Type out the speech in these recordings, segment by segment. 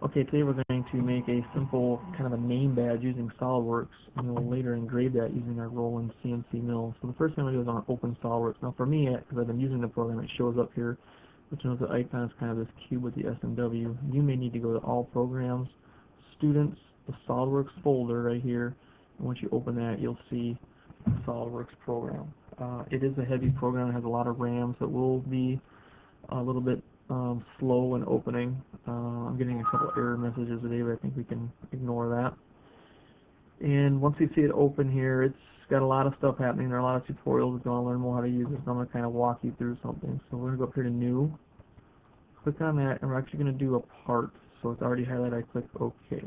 Okay, today we're going to make a simple kind of a name badge using SOLIDWORKS, and we'll later engrave that using our Roland CNC mill. So the first thing I'm going to do is on open SOLIDWORKS. Now for me, because I've been using the program, it shows up here, which knows the icon is kind of this cube with the S and W. You may need to go to All Programs, Students, the SOLIDWORKS folder right here, and once you open that, you'll see the SOLIDWORKS program. It is a heavy program, it has a lot of RAM, so it will be a little bit slow in opening. I'm getting a couple error messages today, but I think we can ignore that. And once you see it open here, it's got a lot of stuff happening. There are a lot of tutorials if you want to learn more how to use this. I'm going to kind of walk you through something. So we're going to go up here to New, click on that, and we're actually going to do a part. So it's already highlighted. I click OK.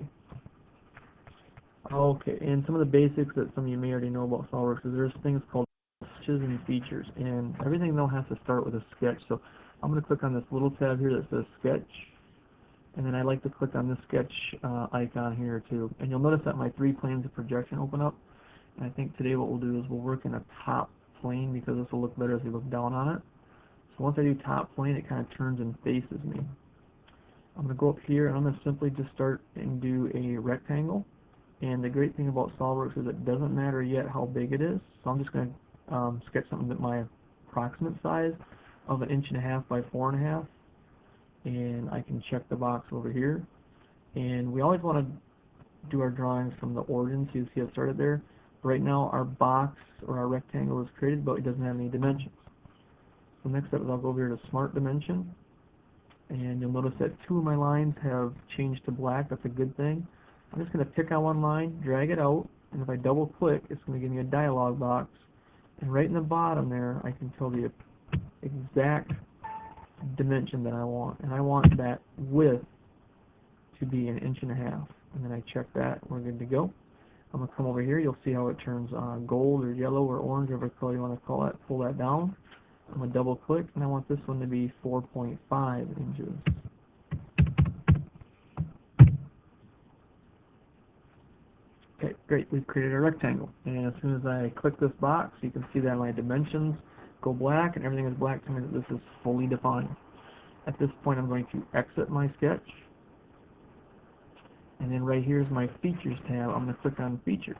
Okay, and some of the basics that some of you may already know about SOLIDWORKS is there's things called sketches and features, and everything though has to start with a sketch. So I'm going to click on this little tab here that says Sketch, and then I like to click on this sketch icon here too. And you'll notice that my 3 planes of projection open up, and I think today what we'll do is we'll work in a top plane because this will look better as you look down on it. So once I do top plane, it kind of turns and faces me. I'm going to go up here and I'm going to simply just start and do a rectangle. And the great thing about SOLIDWORKS is it doesn't matter yet how big it is. So I'm just going to sketch something at my approximate size of 1.5 inches by 4.5, and I can check the box over here. And we always want to do our drawings from the origin, so you see it started there. Right now our box or our rectangle is created, but it doesn't have any dimensions. So next up is I'll go over here to Smart Dimension, and you'll notice that 2 of my lines have changed to black. That's a good thing. I'm just going to pick on one line, drag it out, and if I double click, it's going to give me a dialog box. And right in the bottom there, I can tell the exact dimension that I want. And I want that width to be 1.5 inches. And then I check that, and we're good to go. I'm going to come over here. You'll see how it turns gold or yellow or orange, whatever color you want to call it. Pull that down. I'm going to double click, and I want this one to be 4.5 inches. Okay, great. We've created a rectangle. And as soon as I click this box, you can see that my dimensions go black, and everything is black to me that this is fully defined. At this point, I'm going to exit my sketch. And then right here is my Features tab. I'm going to click on Features.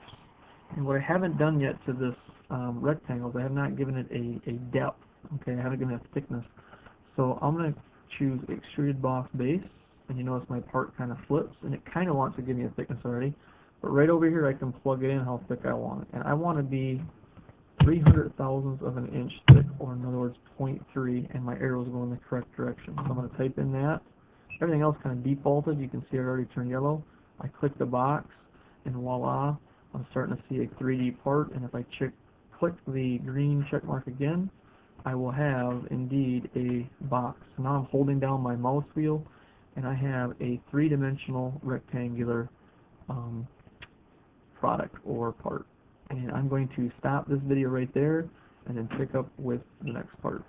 And what I haven't done yet to this rectangle is I have not given it a depth. Okay, I haven't given it a thickness. So I'm going to choose Extruded Boss Base. And you notice my part kind of flips, and it kind of wants to give me a thickness already. But right over here, I can plug it in how thick I want it. And I want to be 300 thousandths of an inch thick, or in other words, 0.3, and my arrows go in the correct direction. So I'm going to type in that. Everything else kind of defaulted. You can see it already turned yellow. I click the box, and voila, I'm starting to see a 3D part. And if I click the green check mark again, I will have indeed a box. So now I'm holding down my mouse wheel, and I have a 3-dimensional rectangular product or part. And I'm going to stop this video right there and then pick up with the next part.